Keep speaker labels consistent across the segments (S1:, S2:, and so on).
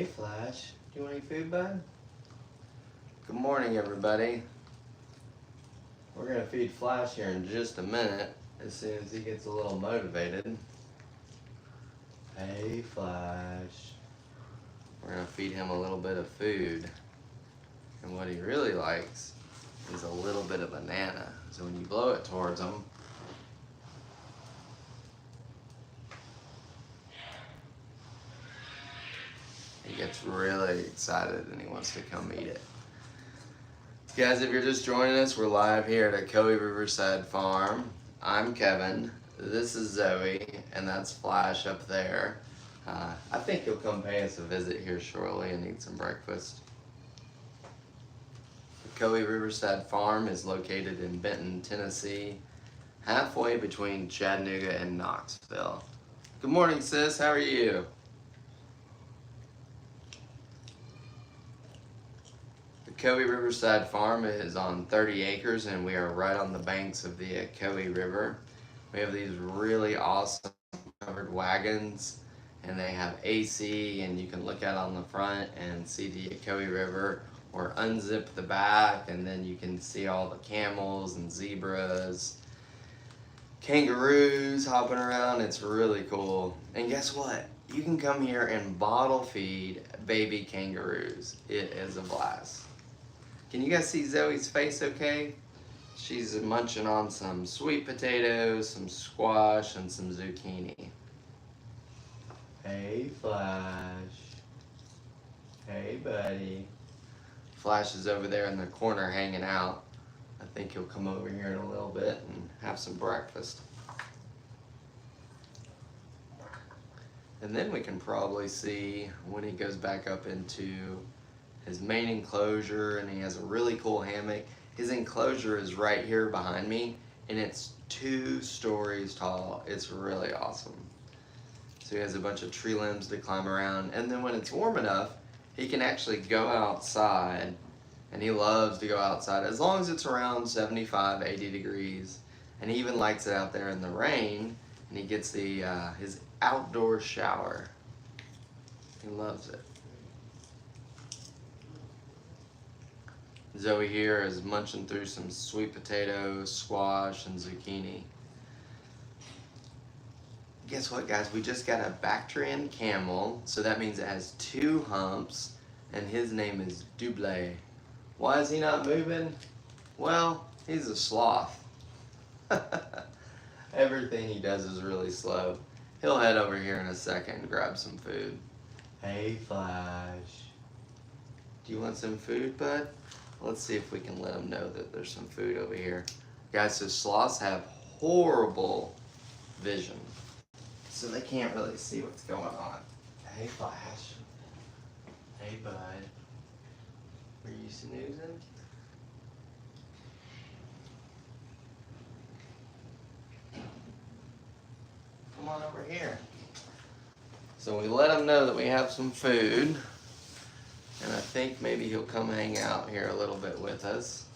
S1: Hey Flash, do you want any food, bud?
S2: Good morning, everybody. We're gonna feed Flash here in just a minute, as soon as he gets a little motivated.
S1: Hey Flash.
S2: We're gonna feed him a little bit of food. And what he really likes is a little bit of banana. So when you blow it towards him, he gets really excited and he wants to come eat it. Guys, if you're just joining us, we're live here at Ocoee Riverside Farm. I'm Kevin, this is Zoe, and that's Flash up there. I think he'll come pay us a visit here shortly and eat some breakfast. Ocoee Riverside Farm is located in Benton, Tennessee, halfway between Chattanooga and Knoxville. Good morning, sis, how are you? Ocoee Riverside Farm is on 30 acres and we are right on the banks of the Ocoee River. We have these really awesome covered wagons and they have AC and you can look out on the front and see the Ocoee River, or unzip the back and then you can see all the camels and zebras, kangaroos hopping around. It's really cool. And guess what? You can come here and bottle feed baby kangaroos. It is a blast. Can you guys see Zoe's face okay? She's munching on some sweet potatoes, some squash, and some zucchini.
S1: Hey Flash. Hey buddy.
S2: Flash is over there in the corner hanging out. I think he'll come over here in a little bit and have some breakfast. And then we can probably see when he goes back up into his main enclosure, and he has a really cool hammock. His enclosure is right here behind me and it's 2 stories tall. It's really awesome. So he has a bunch of tree limbs to climb around, and then when it's warm enough he can actually go outside, and he loves to go outside as long as it's around 75-80 degrees, and he even likes it out there in the rain, and he gets the his outdoor shower. He loves it. Zoe here is munching through some sweet potatoes, squash, and zucchini. Guess what, guys? We just got a Bactrian camel, so that means it has 2 humps, and his name is Double. Why is he not moving? Well, he's a sloth. Everything he does is really slow. He'll head over here in a second and grab some food.
S1: Hey Flash.
S2: Do you want some food, bud? Let's see if we can let him know that there's some food over here. Guys, so sloths have horrible vision, so they can't really see what's going on.
S1: Hey Flash. Hey bud.
S2: Are you snoozing? Come on over here. So we let him know that we have some food. And I think maybe he'll come hang out here a little bit with us.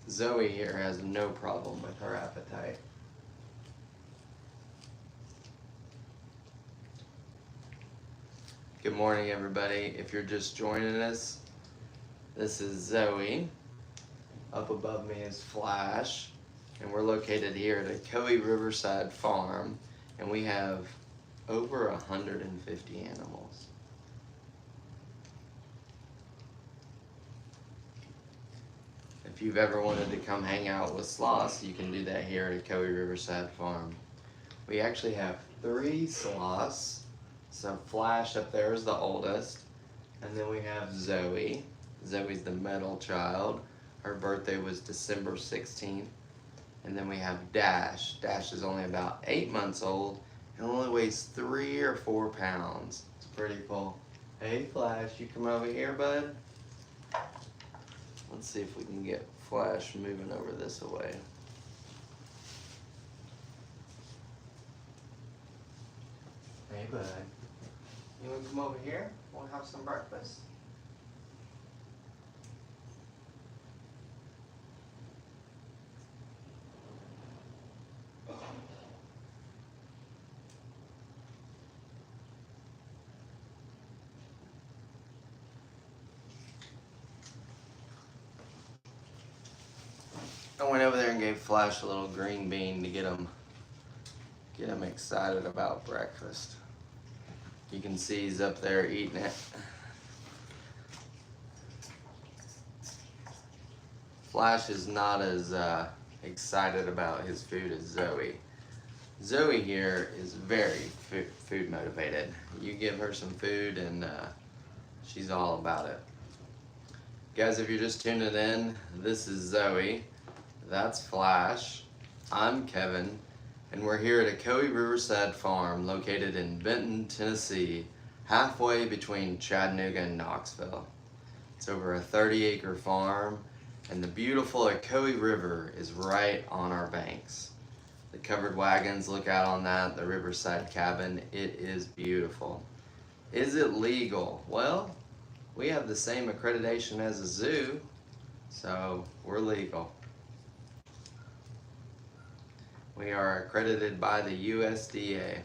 S2: Zoe here has no problem with her appetite. Good morning, everybody. If you're just joining us, this is Zoe. Up above me is Flash. And we're located here at Ocoee Riverside Farm, and we have over 150 animals. If you've ever wanted to come hang out with sloths, you can do that here at Ocoee Riverside Farm. We actually have 3 sloths. So Flash up there is the oldest, and then we have Zoe. Zoe's the middle child. Her birthday was December 16th. And then we have Dash. Dash is only about 8 months old and only weighs 3 or 4 pounds. It's pretty cool. Hey Flash, you come over here, bud? Let's see if we can get Flash moving over this way.
S1: Hey bud.
S2: You want to come over here? Want to have some breakfast? I went over there and gave Flash a little green bean to get him excited about breakfast. You can see he's up there eating it. Flash is not as excited about his food as Zoe. Zoe here is very food motivated. You give her some food and she's all about it. Guys, if you're just tuning in, this is Zoe, that's Flash, I'm Kevin, and we're here at Ocoee Riverside Farm located in Benton, Tennessee, halfway between Chattanooga and Knoxville. It's over a 30-acre farm, and the beautiful Ocoee River is right on our banks. The covered wagons look out on that, the Riverside cabin. It is beautiful. Is it legal? Well, we have the same accreditation as a zoo, so we're legal. We are accredited by the USDA.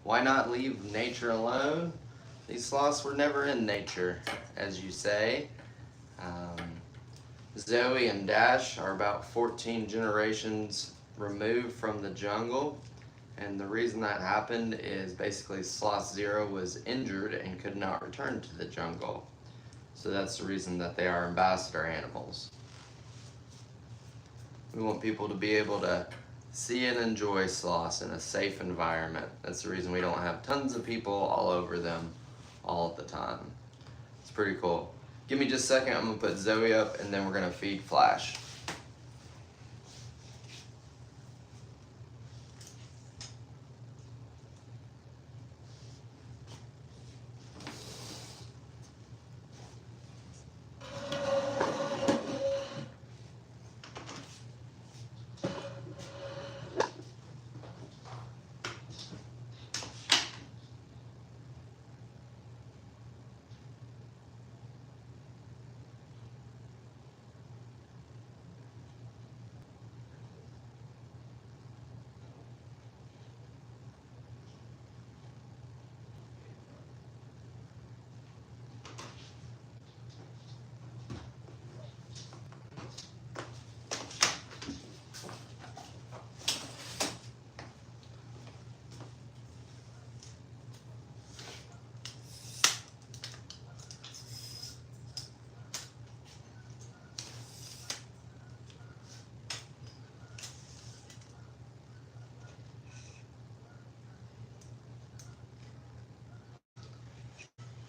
S2: Why not leave nature alone? These sloths were never in nature, as you say. Zoe and Dash are about 14 generations removed from the jungle, and the reason that happened is basically Sloth Zero was injured and could not return to the jungle. So that's the reason that they are ambassador animals. We want people to be able to see and enjoy sloths in a safe environment. That's the reason we don't have tons of people all over them all the time. It's pretty cool. Give me just a second, I'm gonna put Zoe up and then we're gonna feed Flash.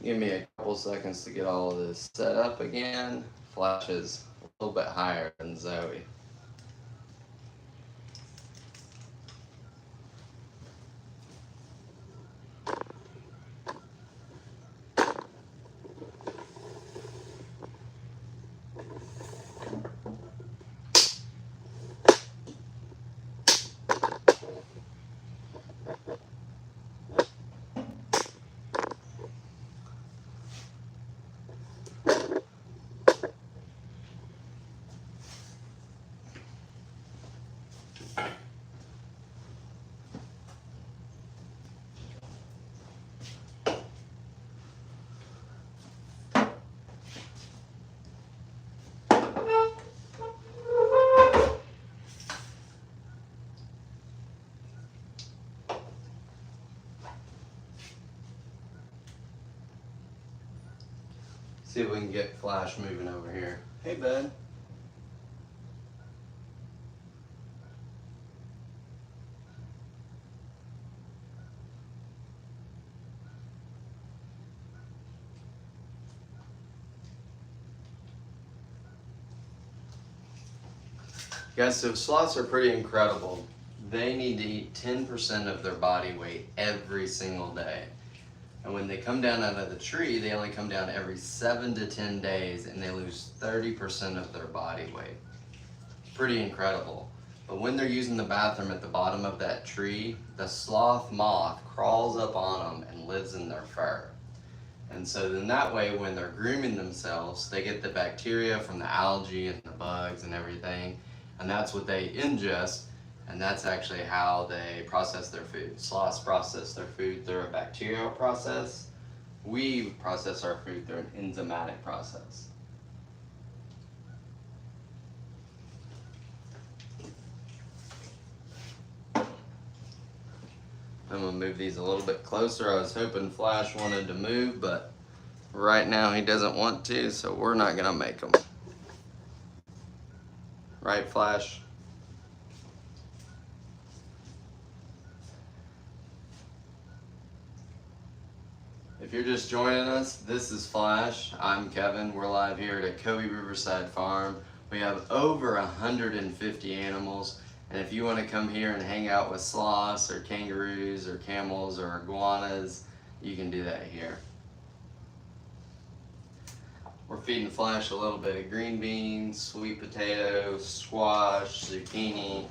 S2: Give me a couple seconds to get all of this set up again. Flash is a little bit higher than Zoe. See if we can get Flash moving over here. Hey, bud. Guys, so sloths are pretty incredible. They need to eat 10% of their body weight every single day. And when they come down out of the tree, they only come down every 7 to 10 days and they lose 30% of their body weight. Pretty incredible. But when they're using the bathroom at the bottom of that tree, the sloth moth crawls up on them and lives in their fur. And so then that way, when they're grooming themselves, they get the bacteria from the algae and the bugs and everything, and that's what they ingest. And that's actually how they process their food. Sloths process their food through a bacterial process. We process our food through an enzymatic process. I'm gonna move these a little bit closer. I was hoping Flash wanted to move, but right now he doesn't want to, so we're not gonna make him. Right, Flash? If you're just joining us, this is Flash. I'm Kevin. We're live here at Ocoee Riverside Farm. We have over 150 animals, and if you want to come here and hang out with sloths or kangaroos or camels or iguanas, you can do that here. We're feeding Flash a little bit of green beans, sweet potato, squash, zucchini,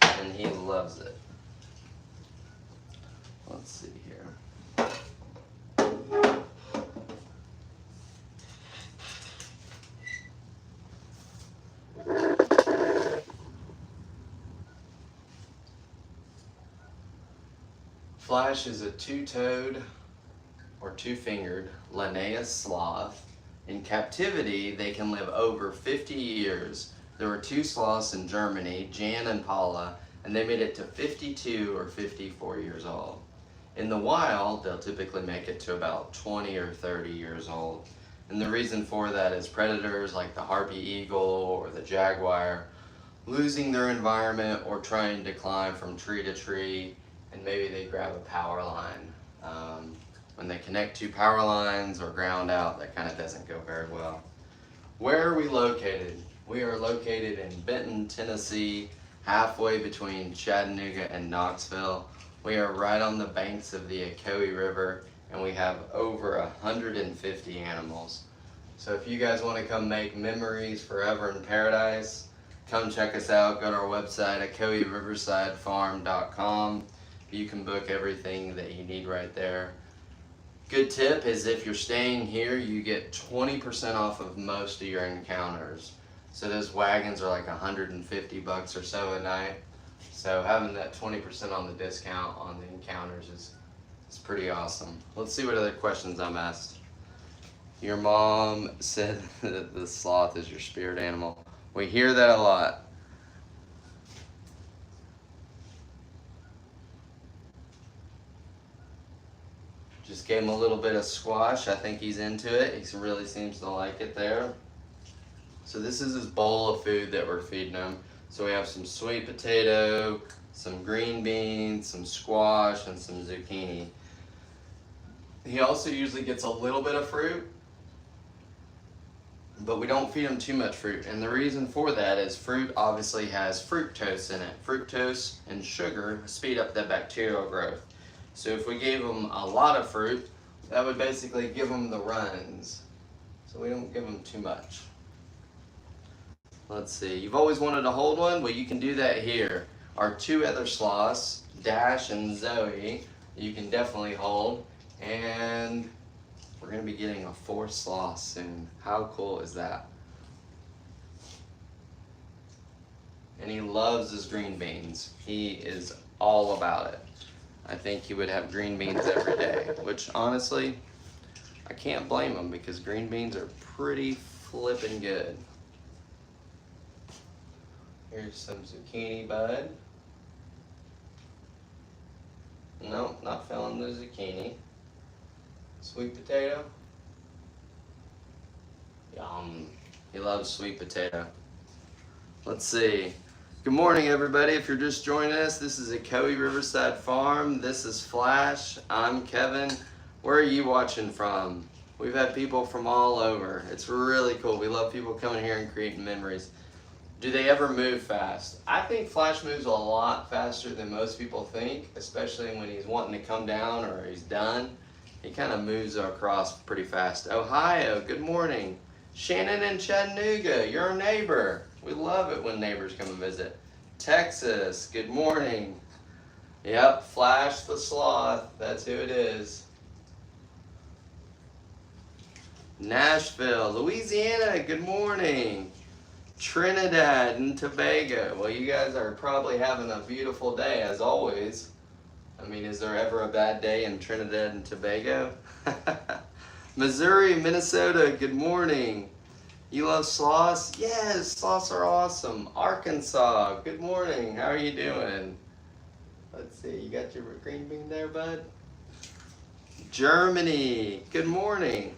S2: and he loves it. Let's see here. Flash is a two-toed or two-fingered Linnaeus sloth. In captivity, they can live over 50 years. There were two sloths in Germany, Jan and Paula, and they made it to 52 or 54 years old. In the wild, they'll typically make it to about 20 or 30 years old. And the reason for that is predators like the harpy eagle or the jaguar losing their environment or trying to climb from tree to tree, and maybe they grab a power line. When they connect two power lines or ground out, that kind of doesn't go very well. Where are we located? We are located in Benton, Tennessee, halfway between Chattanooga and Knoxville. We are right on the banks of the Ocoee River, and we have over 150 animals. So if you guys want to come make memories forever in paradise, come check us out. Go to our website, OcoeeRiversideFarm.com. You can book everything that you need right there. Good tip is if you're staying here, you get 20% off of most of your encounters. So those wagons are like $150 or so a night. So having that 20% on the discount on the encounters is pretty awesome. Let's see what other questions I'm asked. Your mom said that the sloth is your spirit animal. We hear that a lot. Just gave him a little bit of squash. I think he's into it. He really seems to like it there. So this is his bowl of food that we're feeding him. So we have some sweet potato, some green beans, some squash, and some zucchini. He also usually gets a little bit of fruit, but we don't feed him too much fruit. And the reason for that is fruit obviously has fructose in it. Fructose and sugar speed up the bacterial growth. So if we gave them a lot of fruit, that would basically give them the runs. So we don't give them too much. Let's see, you've always wanted to hold one? Well, you can do that here. Our two other sloths, Dash and Zoe, you can definitely hold. And we're gonna be getting a fourth sloth soon. How cool is that? And he loves his green beans. He is all about it. I think he would have green beans every day, which honestly, I can't blame him because green beans are pretty flippin' good. Here's some zucchini bud. Nope, not feeling the zucchini. Sweet potato. Yum. He loves sweet potato. Let's see. Good morning, everybody. If you're just joining us, this is Ocoee Riverside Farm. This is Flash. I'm Kevin. Where are you watching from? We've had people from all over. It's really cool. We love people coming here and creating memories. Do they ever move fast? I think Flash moves a lot faster than most people think, especially when he's wanting to come down or he's done. He kind of moves across pretty fast. Ohio, good morning. Shannon in Chattanooga, you're a neighbor. We love it when neighbors come and visit. Texas, good morning. Yep, Flash the Sloth, that's who it is. Nashville, Louisiana, good morning. Trinidad and Tobago, well, you guys are probably having a beautiful day as always. I mean, is there ever a bad day in Trinidad and Tobago? Missouri, Minnesota, good morning. You love sloths? Yes, sloths are awesome. Arkansas, good morning. How are you doing? Let's see, you got your green bean there, bud? Germany, good morning.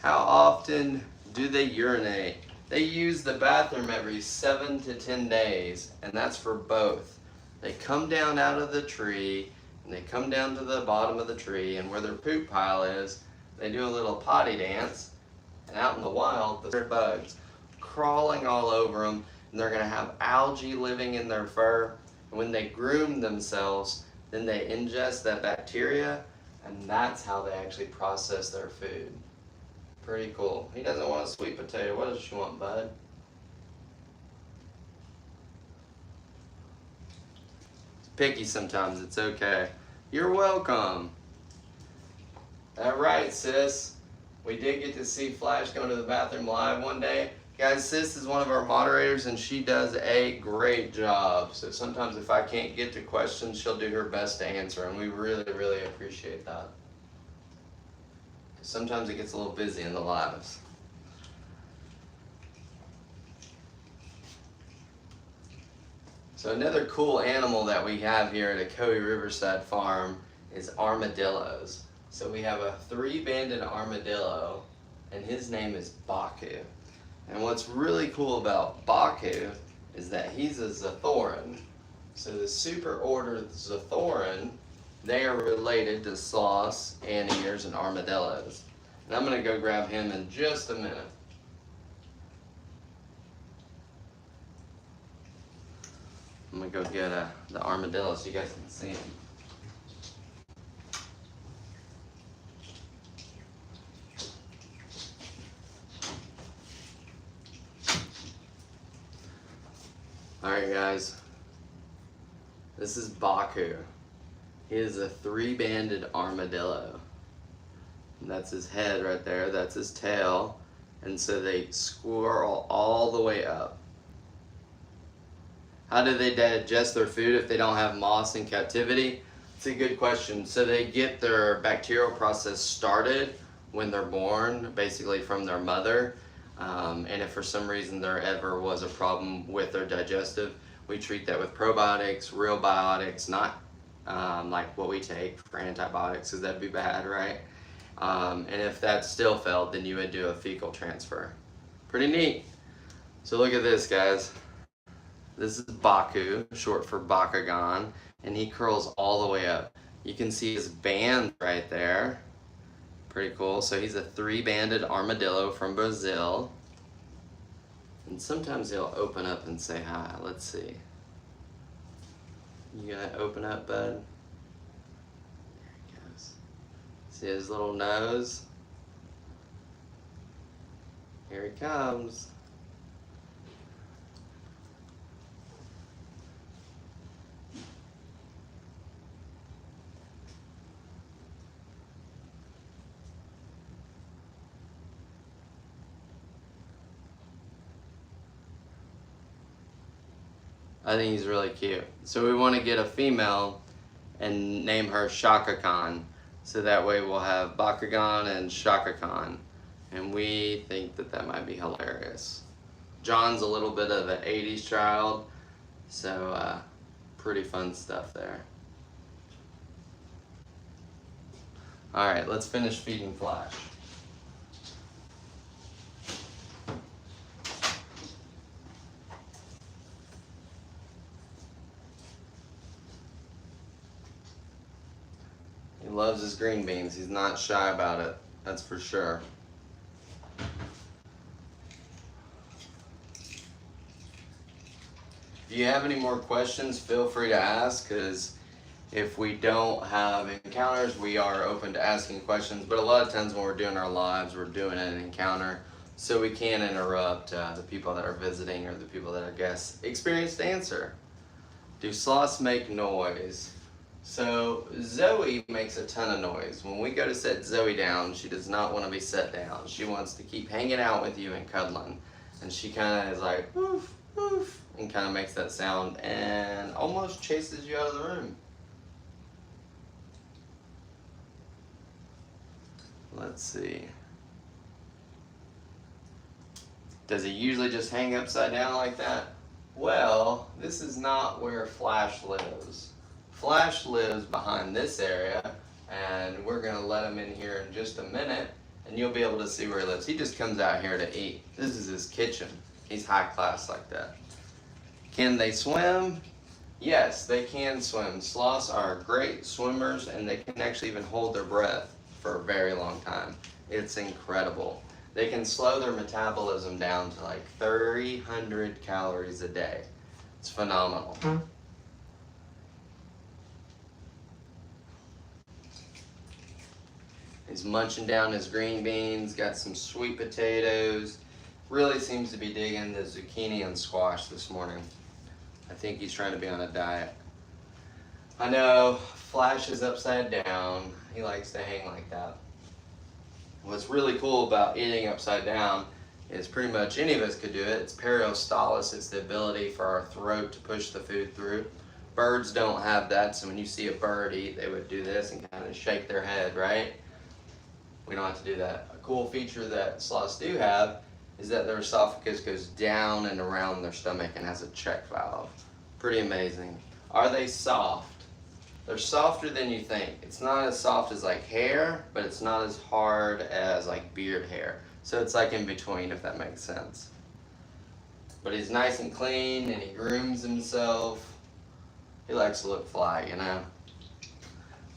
S2: How often do they urinate? They use the bathroom every 7 to 10 days, and that's for both. They come down out of the tree, and they come down to the bottom of the tree, and where their poop pile is, they do a little potty dance, and out in the wild, there are bugs crawling all over them, and they're gonna have algae living in their fur, and when they groom themselves, then they ingest that bacteria, and that's how they actually process their food. Pretty cool. He doesn't want a sweet potato. What does she want, bud? Picky sometimes, it's okay. You're welcome. All right, sis. We did get to see Flash going to the bathroom live one day. Guys, sis is one of our moderators and she does a great job. So sometimes if I can't get to questions, she'll do her best to answer, and we really, really appreciate that. Sometimes it gets a little busy in the lives. So another cool animal that we have here at Ocoee Riverside Farm is armadillos. So we have a 3-banded armadillo, and his name is Baku. And what's really cool about Baku is that he's a Zathoran. So the superorder Zathoran, they are related to sloths, anteaters, and armadillos. And I'm going to go grab him in just a minute. I'm going to go get the armadillo so you guys can see him. Alright guys, this is Baku. He is a 3-banded armadillo. And that's his head right there, that's his tail. And so they swirl all the way up. How do they digest their food if they don't have moss in captivity? It's a good question. So they get their bacterial process started when they're born, basically from their mother. And if for some reason there ever was a problem with their digestive, we treat that with probiotics, real biotics, not like what we take for antibiotics, because that'd be bad, right? And if that still failed, then you would do a fecal transfer. Pretty neat. So look at this, guys. This is Baku, short for Bakugan, and he curls all the way up. You can see his band right there. Pretty cool. So he's a 3-banded armadillo from Brazil. And sometimes he'll open up and say hi. Let's see. You gonna open up, bud? There he goes. See his little nose? Here he comes. I think he's really cute. So we want to get a female and name her Shaka Khan. So that way we'll have Bakugan and Shaka Khan. And we think that that might be hilarious. John's a little bit of an 80s child. So pretty fun stuff there. Alright, let's finish feeding Flash. He loves his green beans. He's not shy about it. That's for sure. If you have any more questions, feel free to ask, because if we don't have encounters, we are open to asking questions. But a lot of times when we're doing our lives, we're doing an encounter, so we can't interrupt the people that are visiting or the people that are guests. Experienced answer. Do sloths make noise? So Zoe makes a ton of noise. When we go to set Zoe down, she does not want to be set down. She wants to keep hanging out with you and cuddling. And she kind of is like, woof, woof, and kind of makes that sound and almost chases you out of the room. Let's see. Does he usually just hang upside down like that? Well, this is not where Flash lives. Flash lives behind this area, and we're going to let him in here in just a minute, and you'll be able to see where he lives. He just comes out here to eat. This is his kitchen. He's high class like that. Can they swim? Yes, they can swim. Sloths are great swimmers, and they can actually even hold their breath for a very long time. It's incredible. They can slow their metabolism down to like 300 calories a day. It's phenomenal. He's munching down his green beans, got some sweet potatoes. Really seems to be digging the zucchini and squash this morning. I think he's trying to be on a diet. I know, Flash is upside down. He likes to hang like that. What's really cool about eating upside down is pretty much any of us could do it. It's peristalsis. It's the ability for our throat to push the food through. Birds don't have that, so when you see a bird eat, they would do this and kind of shake their head, right? We don't have to do that. A cool feature that sloths do have is that their esophagus goes down and around their stomach and has a check valve. Pretty amazing. Are they soft? They're softer than you think. It's not as soft as like hair, but it's not as hard as like beard hair. So it's like in between, if that makes sense. But he's nice and clean, and he grooms himself. He likes to look fly, you know.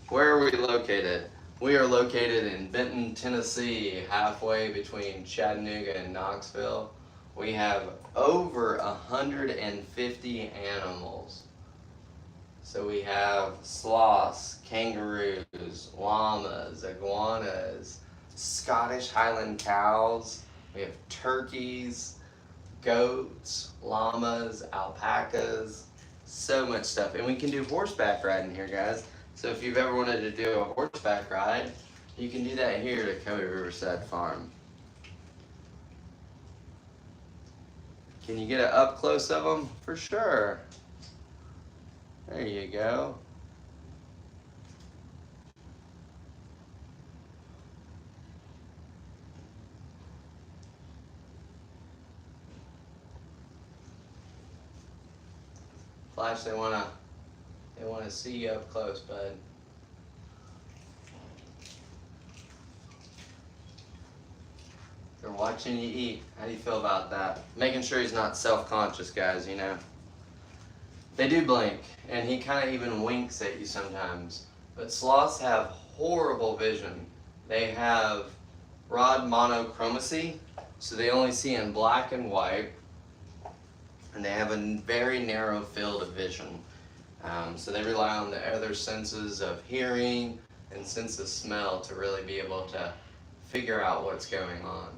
S2: Where are we located? We are located in Benton, Tennessee, halfway between Chattanooga and Knoxville. We have over 150 animals. So we have sloths, kangaroos, llamas, iguanas, Scottish Highland cows. We have turkeys, goats, llamas, alpacas, so much stuff. And we can do horseback riding here, guys. So if you've ever wanted to do a horseback ride, you can do that here at Ocoee Riverside Farm. Can you get an up close of them? For sure. There you go. Flash, they wanna see you up close, bud. They're watching you eat. How do you feel about that? Making sure he's not self-conscious, guys, you know. They do blink, and he kind of even winks at you sometimes. But sloths have horrible vision. They have rod monochromacy, so they only see in black and white, and they have a very narrow field of vision. So they rely on the other senses of hearing and sense of smell to really be able to figure out what's going on.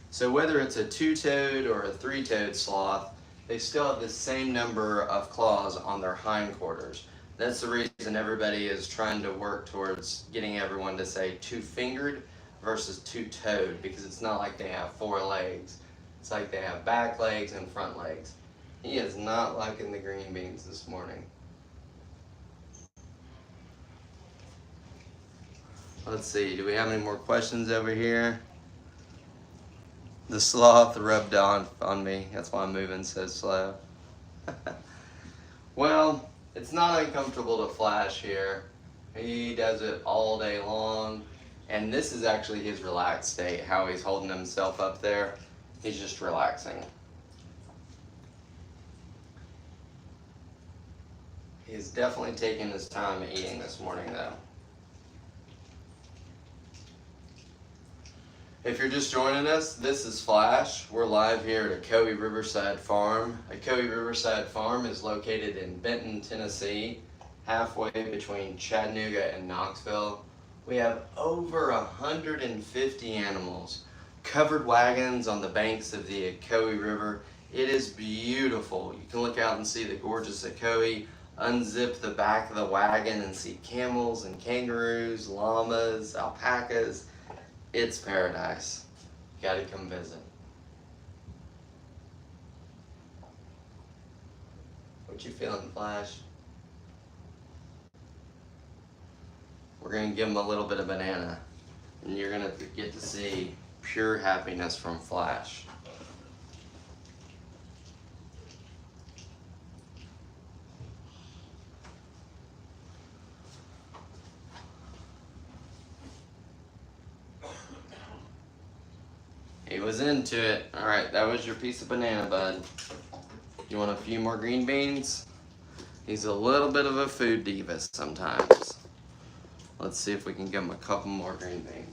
S2: So whether it's a two-toed or a three-toed sloth, they still have the same number of claws on their hindquarters. That's the reason everybody is trying to work towards getting everyone to say two-fingered versus two-toed, because it's not like they have four legs. It's like they have back legs and front legs. He is not liking the green beans this morning. Let's see, do we have any more questions over here? The sloth rubbed on me. That's why I'm moving so slow. Well, it's not uncomfortable to Flash here. He does it all day long. And this is actually his relaxed state, how he's holding himself up there. He's just relaxing. He's definitely taking his time eating this morning, though. If you're just joining us, this is Flash. We're live here at Ocoee Riverside Farm. Ocoee Riverside Farm is located in Benton, Tennessee, halfway between Chattanooga and Knoxville. We have over 150 animals, covered wagons on the banks of the Ocoee River. It is beautiful. You can look out and see the gorgeous Ocoee, unzip the back of the wagon and see camels and kangaroos, llamas, alpacas. It's paradise. You gotta come visit. What you feeling, Flash? We're gonna give him a little bit of banana, and you're gonna get to see pure happiness from Flash. was into it. All right, that was your piece of banana, bud. You want a few more green beans? He's a little bit of a food diva sometimes. Let's see if we can give him a couple more green beans.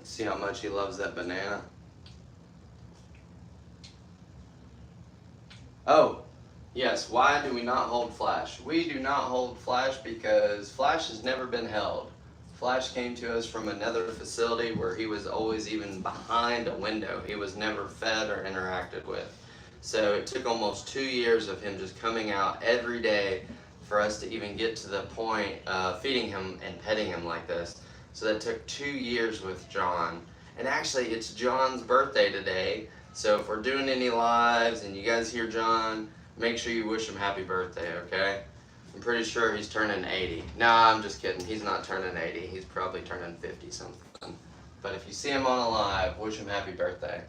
S2: See how much he loves that banana? Oh, yes, why do we not hold Flash? We do not hold Flash because Flash has never been held. Flash came to us from another facility where he was always even behind a window. He was never fed or interacted with. So it took almost 2 years of him just coming out every day for us to even get to the point of feeding him and petting him like this. So that took 2 years with John. And actually, it's John's birthday today. So if we're doing any lives and you guys hear John, make sure you wish him happy birthday, okay? I'm pretty sure he's turning 80. Nah, I'm just kidding. He's not turning 80. He's probably turning 50 something. But if you see him on a live, wish him happy birthday.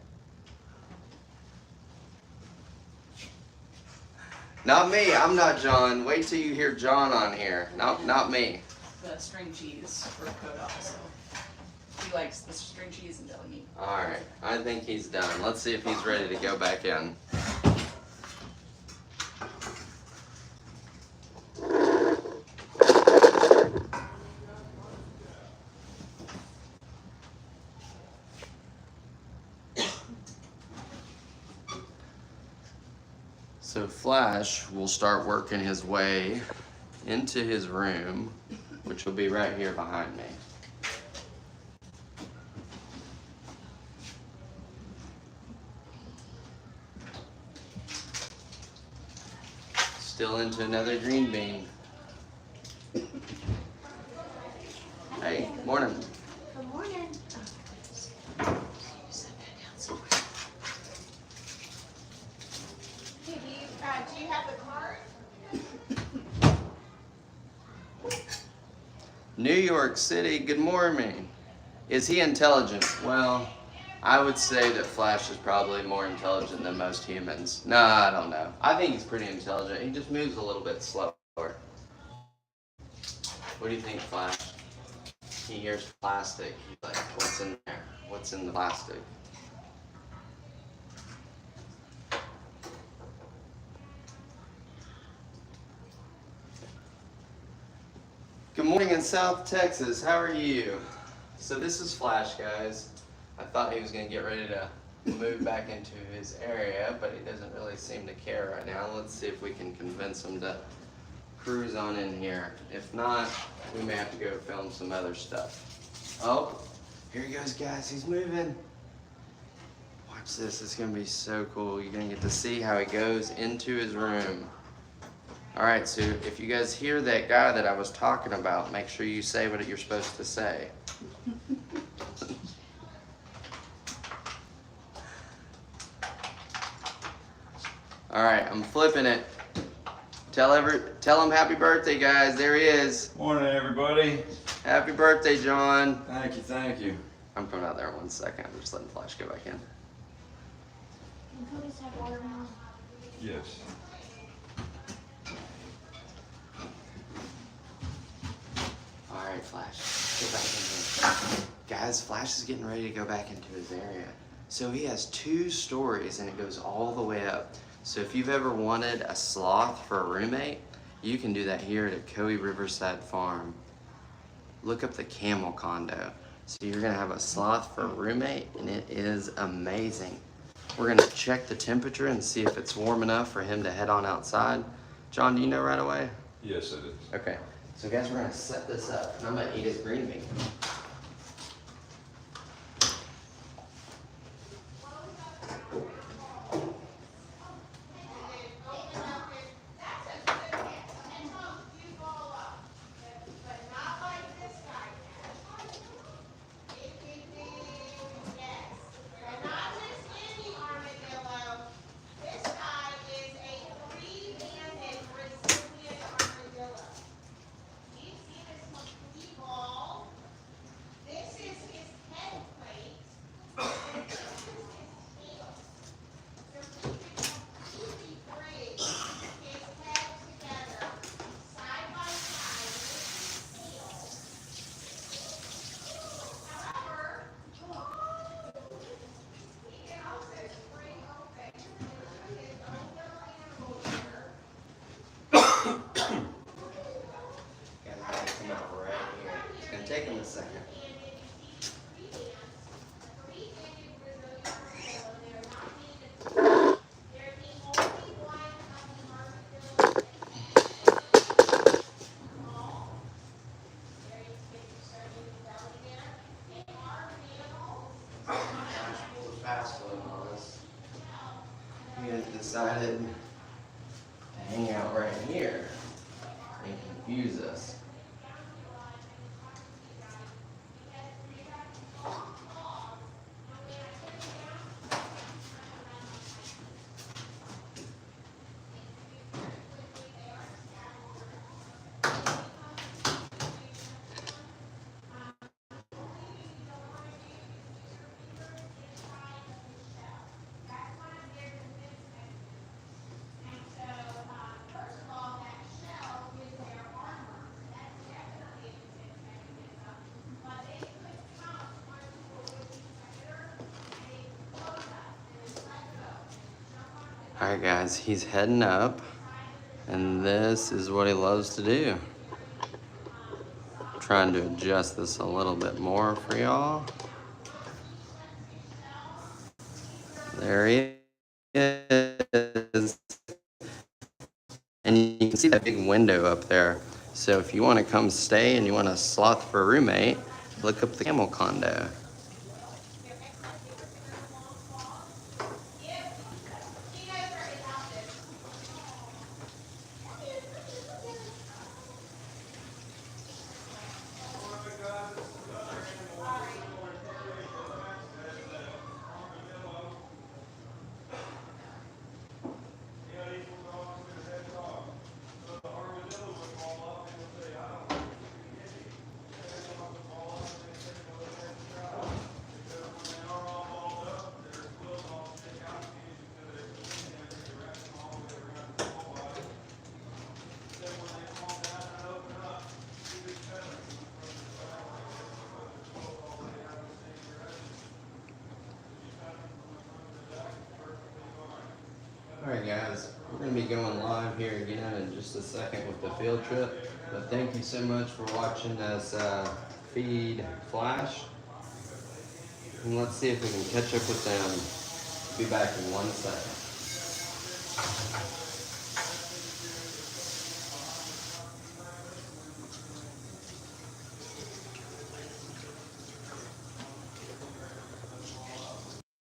S2: Not me. I'm not John. Wait till you hear John on here. Not me.
S3: The string cheese for Dakota also. He likes the string cheese and deli meat.
S2: Alright, I think he's done. Let's see if he's ready to go back in. So Flash will start working his way into his room, which will be right here behind me. Still into another green bean. Hey, morning.
S4: Good morning. Hey, do you have the card?
S2: New York City, good morning. Is he intelligent? Well, I would say that Flash is probably more intelligent than most humans. No, I don't know. I think he's pretty intelligent. He just moves a little bit slower. What do you think, Flash? He hears plastic. He's like, what's in there? What's in the plastic? Good morning in South Texas. How are you? So this is Flash, guys. I thought he was going to get ready to move back into his area, but he doesn't really seem to care right now. Let's see if we can convince him to cruise on in here. If not, we may have to go film some other stuff. Oh, here he goes, guys. He's moving. Watch this. It's going to be so cool. You're going to get to see how he goes into his room. All right, so if you guys hear that guy that I was talking about, make sure you say what you're supposed to say. All right, I'm flipping it. Tell him happy birthday, guys. There he is.
S5: Morning, everybody.
S2: Happy birthday, John.
S5: Thank you, thank you.
S2: I'm coming out there in 1 second. I'm just letting Flash go back in.
S4: Can Cody's have water now?
S5: Yes.
S2: All right, Flash, go back in here. Guys, Flash is getting ready to go back into his area. So he has 2 stories and it goes all the way up. So if you've ever wanted a sloth for a roommate, you can do that here at Ocoee Riverside Farm. Look up the camel condo. So you're gonna have a sloth for a roommate and it is amazing. We're gonna check the temperature and see if it's warm enough for him to head on outside. John, do you know right away?
S5: Yes, it is.
S2: Okay. So guys, we're gonna set this up and I'm gonna eat his green bean. decided to hang out right here and confuse us. Alright guys, he's heading up, and this is what he loves to do. Trying to adjust this a little bit more for y'all. There he is. And you can see that big window up there. So if you want to come stay and you want a sloth for a roommate, look up the camel condo. Alright guys, we're going to be going live here again in just a second with the field trip. But thank you so much for watching us feed Flash. And let's see if we can catch up with them. Be back in 1 second.